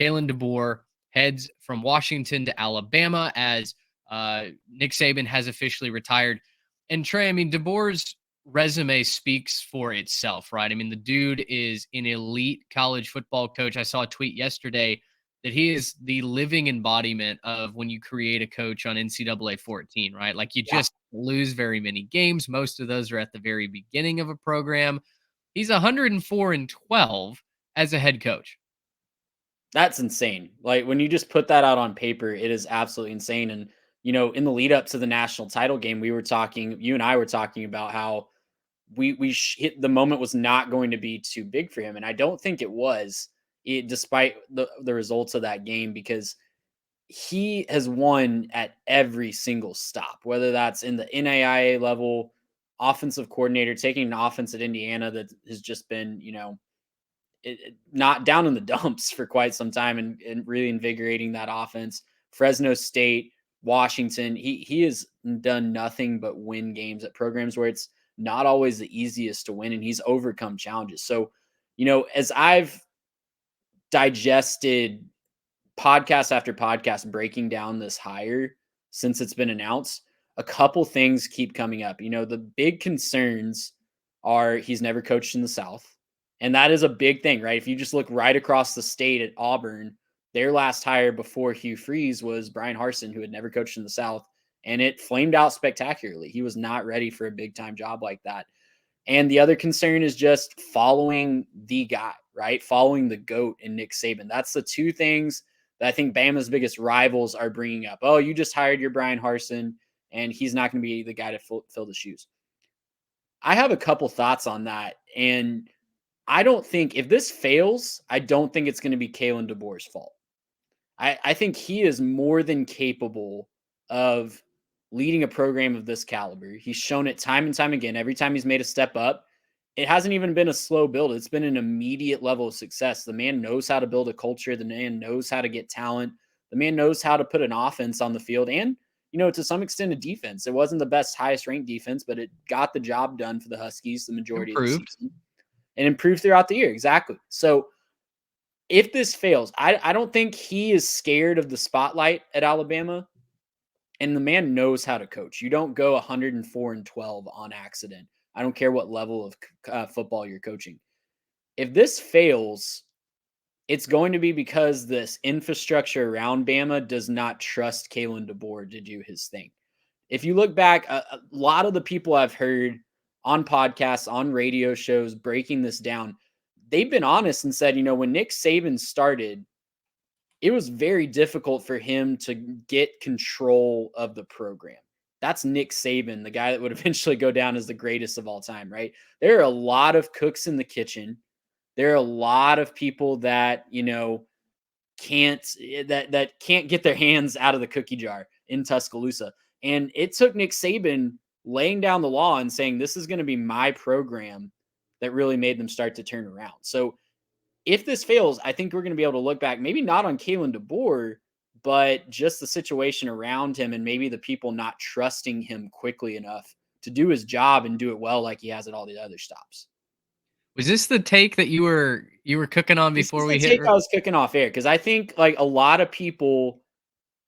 Kalen DeBoer heads from Washington to Alabama as Nick Saban has officially retired. And Trey, I mean, DeBoer's resume speaks for itself, right? I mean, the dude is an elite college football coach. I saw a tweet yesterday that he is the living embodiment of when you create a coach on NCAA 14, right? Like you just lose very many games. Most of those are at the very beginning of a program. He's 104-12 as a head coach. That's insane. Like when you just put that out on paper, it is absolutely insane. And in the lead up to the national title game, you and I were talking about how we hit the moment was not going to be too big for him, and I don't think it was. Despite the results of that game, because he has won at every single stop, whether that's in the NAIA level, offensive coordinator, taking an offense at Indiana that has just been, not down in the dumps for quite some time and really invigorating that offense. Fresno State, Washington, he has done nothing but win games at programs where it's not always the easiest to win, and he's overcome challenges. So, as I've digested podcast after podcast breaking down this hire since it's been announced, a couple things keep coming up. The big concerns are he's never coached in the South. And that is a big thing, right? If you just look right across the state at Auburn, their last hire before Hugh Freeze was Brian Harsin, who had never coached in the South, and it flamed out spectacularly. He was not ready for a big time job like that. And the other concern is just following the guy, right? Following the GOAT in Nick Saban. That's the two things that I think Bama's biggest rivals are bringing up. Oh, you just hired your Brian Harsin, and he's not going to be the guy to fill the shoes. I have a couple thoughts on that. And I don't think if this fails, I don't think it's going to be Kalen DeBoer's fault. I think he is more than capable of leading a program of this caliber. He's shown it time and time again. Every time he's made a step up, it hasn't even been a slow build. It's been an immediate level of success. The man knows how to build a culture. The man knows how to get talent. The man knows how to put an offense on the field and, to some extent, a defense. It wasn't the best, highest ranked defense, but it got the job done for the Huskies the majority of the season and improved throughout the year. Exactly. So if this fails, I don't think he is scared of the spotlight at Alabama. And the man knows how to coach. You don't go 104-12 on accident. I don't care what level of football you're coaching. If this fails, it's going to be because this infrastructure around Bama does not trust Kalen DeBoer to do his thing. If you look back, a lot of the people I've heard on podcasts, on radio shows, breaking this down, they've been honest and said, when Nick Saban started, it was very difficult for him to get control of the program. That's Nick Saban, the guy that would eventually go down as the greatest of all time, right? There are a lot of cooks in the kitchen. There are a lot of people that, can't get their hands out of the cookie jar in Tuscaloosa. And it took Nick Saban laying down the law and saying, this is going to be my program, that really made them start to turn around. So if this fails, I think we're going to be able to look back, maybe not on Kalen DeBoer, but just the situation around him and maybe the people not trusting him quickly enough to do his job and do it well like he has at all the other stops. Was this the take that you were cooking on before we hit? I was cooking off air because I think like a lot of people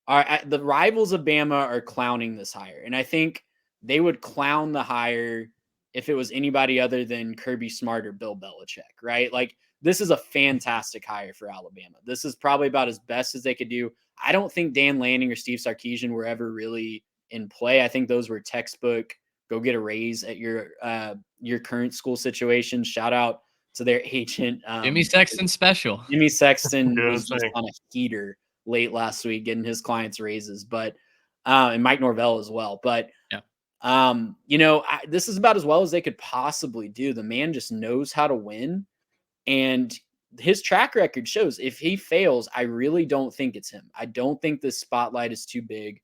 the rivals of Bama are clowning this hire, and I think they would clown the hire if it was anybody other than Kirby Smart or Bill Belichick, right? Like this is a fantastic hire for Alabama. This is probably about as best as they could do. I don't think Dan Lanning or Steve Sarkisian were ever really in play. I think those were textbook go get a raise at your current school situation. Shout out to their agent. Jimmy Sexton special. Jimmy Sexton was just on a heater late last week getting his clients raises, but and Mike Norvell as well. But this is about as well as they could possibly do. The man just knows how to win, and his track record shows if he fails, I really don't think it's him. I don't think this spotlight is too big.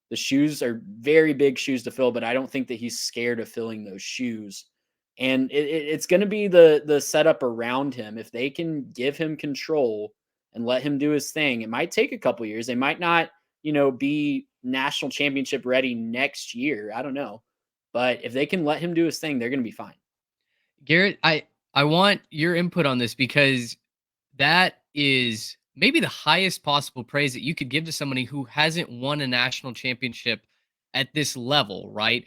The shoes are very big shoes to fill, but I don't think that he's scared of filling those shoes. And it's going to be the setup around him. If they can give him control and let him do his thing, it might take a couple years. They might not, be national championship ready next year. I don't know. But if they can let him do his thing, they're going to be fine. Garrett, I want your input on this because that is maybe the highest possible praise that you could give to somebody who hasn't won a national championship at this level, right?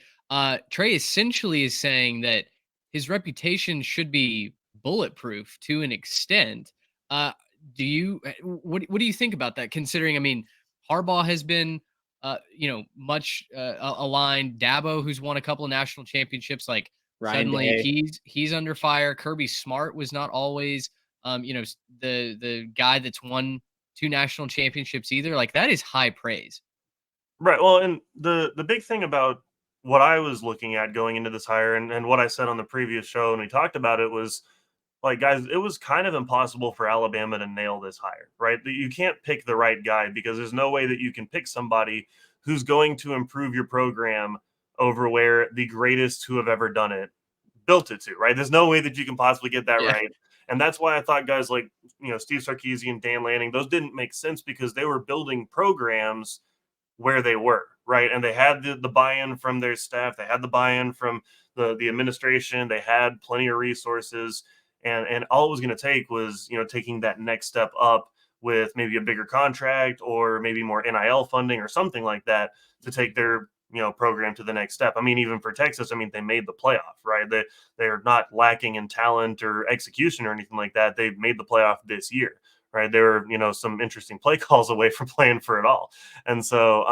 Trey essentially is saying that his reputation should be bulletproof to an extent. Uh, what do you think about that? Considering, I mean, Harbaugh has been, much aligned. Dabo, who's won a couple of national championships, like Ryan suddenly Day. he's under fire. Kirby Smart was not always the guy that's won 2 national championships either. Like, that is high praise. Right. Well, and the big thing about what I was looking at going into this hire, and what I said on the previous show and we talked about it, was like, guys, it was kind of impossible for Alabama to nail this hire, right? You can't pick the right guy because there's no way that you can pick somebody who's going to improve your program over where the greatest who have ever done it built it to, right? There's no way that you can possibly get that Yeah. right. And that's why I thought guys like, Steve Sarkisian, Dan Lanning, those didn't make sense because they were building programs where they were, right? And they had the buy-in from their staff, they had the buy-in from the administration, they had plenty of resources, and all it was going to take was, taking that next step up with maybe a bigger contract or maybe more NIL funding or something like that to take their program to the next step. I mean, even for Texas, I mean, they made the playoff, right? They're not lacking in talent or execution or anything like that. They've made the playoff this year, right? They were, some interesting play calls away from playing for it all. And so,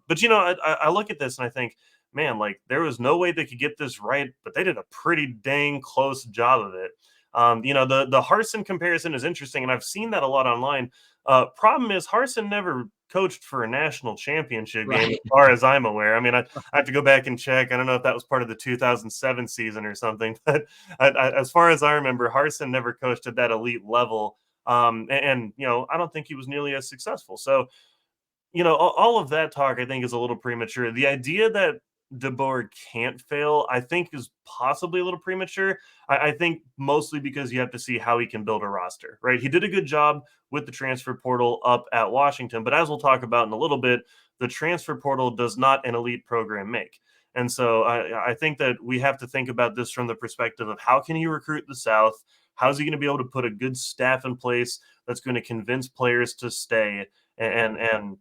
but I look at this and I think, man, like there was no way they could get this right, but they did a pretty dang close job of it. The Harsin comparison is interesting, and I've seen that a lot online. Problem is, Harsin never coached for a national championship game, Right. as far as I'm aware. I mean, I have to go back and check. I don't know if that was part of the 2007 season or something, but as far as I remember, Harsin never coached at that elite level. I don't think he was nearly as successful. So, all of that talk, I think, is a little premature. The idea that DeBoer can't fail, I think, is possibly a little premature. I think mostly because you have to see how he can build a roster, right? He did a good job with the transfer portal up at Washington, but as we'll talk about in a little bit, the transfer portal does not an elite program make. And so I think that we have to think about this from the perspective of how can he recruit the South? How's he going to be able to put a good staff in place that's going to convince players to stay and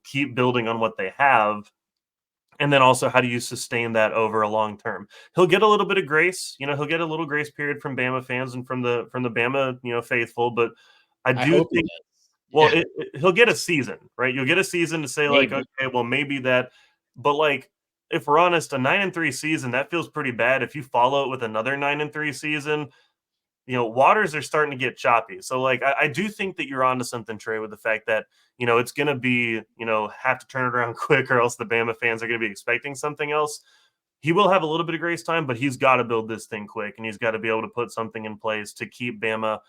keep building on what they have? And then also, how do you sustain that over a long term? He'll get a little bit of grace, he'll get a little grace period from Bama fans and from the Bama faithful, but I I do hope he think, does. well, Yeah. he'll get a season, right? You'll get a season to say like, Maybe. okay, well, maybe that, but like, if we're honest, a 9-3 season, that feels pretty bad. If you follow it with another 9-3 season, waters are starting to get choppy. So, like, I do think that you're onto something, Trey, with the fact that, it's going to be, have to turn it around quick, or else the Bama fans are going to be expecting something else. He will have a little bit of grace time, but he's got to build this thing quick, and he's got to be able to put something in place to keep Bama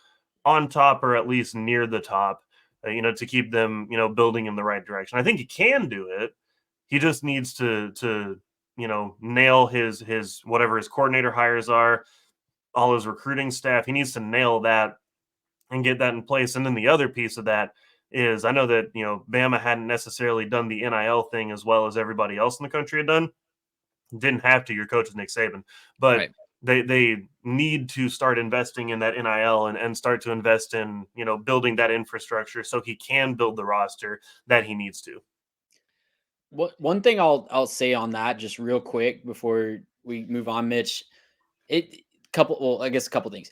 on top, or at least near the top, to keep them, building in the right direction. I think he can do it. He just needs to nail his whatever his coordinator hires are, all his recruiting staff. He needs to nail that and get that in place. And then the other piece of that is, I know that, Bama hadn't necessarily done the NIL thing as well as everybody else in the country had done. Didn't have to. Your coach is Nick Saban, but Right. they need to start investing in that NIL and start to invest in, building that infrastructure so he can build the roster that he needs to. One thing I'll say on that just real quick before we move on, Mitch. I guess a couple things.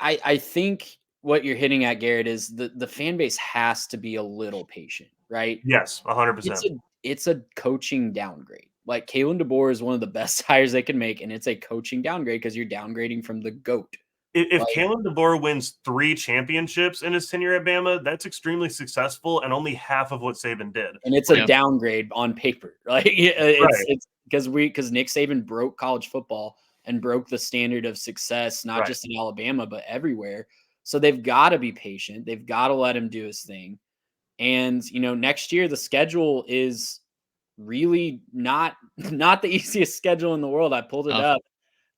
I think what you're hitting at, Garrett, is the fan base has to be a little patient, right? Yes, 100%. It's a coaching downgrade. Like Kalen DeBoer is one of the best hires they can make, and it's a coaching downgrade because you're downgrading from the GOAT. If Like, Kalen DeBoer wins 3 championships in his tenure at Bama, that's extremely successful and only half of what Saban did. and it's a Yeah. downgrade on paper. Like it's because Nick Saban broke college football and broke the standard of success, not Right. just in Alabama, but everywhere. So they've got to be patient. They've got to let him do his thing. And next year the schedule is really not the easiest schedule in the world. I pulled it Tough. up.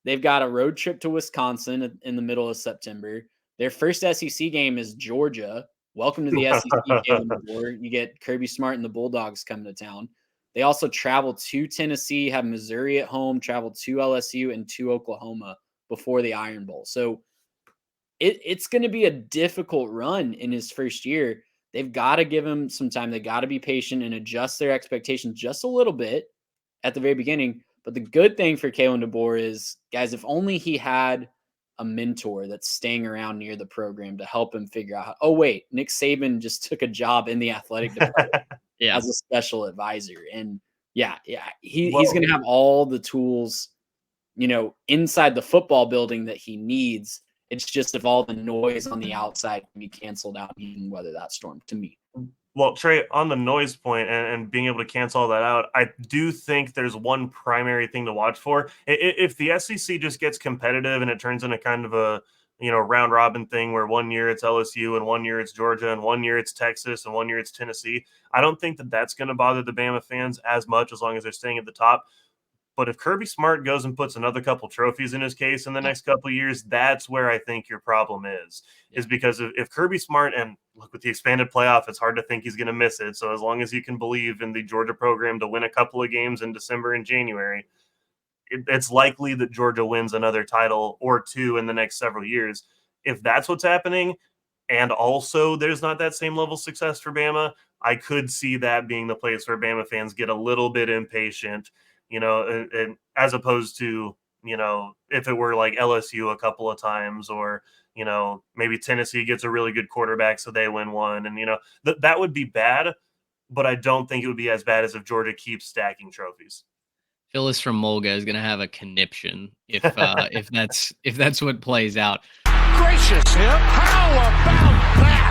They've got a road trip to Wisconsin in the middle of September. Their first SEC game is Georgia. Welcome to the SEC, Kalen DeBoer. You get Kirby Smart and the Bulldogs coming to town. They also travel to Tennessee, have Missouri at home, travel to LSU, and to Oklahoma before the Iron Bowl. So it's going to be a difficult run in his first year. they've got to give him some time. They got to be patient and adjust their expectations just a little bit at the very beginning. But the good thing for Kalen DeBoer is, guys, if only he had a mentor that's staying around near the program to help him figure out, oh, wait, Nick Saban just took a job in the athletic department as a special advisor. And he's going to have all the tools, inside the football building that he needs. It's just if all the noise on the outside can be canceled out, he can weather that storm, to me. Well, Trey, on the noise point and being able to cancel all that out, I do think there's one primary thing to watch for. If the SEC just gets competitive and it turns into kind of a round robin thing where 1 year it's LSU and 1 year it's Georgia and 1 year it's Texas and 1 year it's Tennessee, I don't think that that's going to bother the Bama fans as much as long as they're staying at the top. But if Kirby Smart goes and puts another couple trophies in his case in the next couple of years, that's where I think your problem is because if Kirby Smart, and look, with the expanded playoff, it's hard to think he's going to miss it. So as long as you can believe in the Georgia program to win a couple of games in December and January, it's likely that Georgia wins another title or two in the next several years. If that's what's happening, and also there's not that same level of success for Bama, I could see that being the place where Bama fans get a little bit impatient, and as opposed to, if it were like LSU a couple of times or, maybe Tennessee gets a really good quarterback so they win one. And, that would be bad, but I don't think it would be as bad as if Georgia keeps stacking trophies. Phyllis from Mulga is going to have a conniption if that's what plays out. Gracious him! How about that?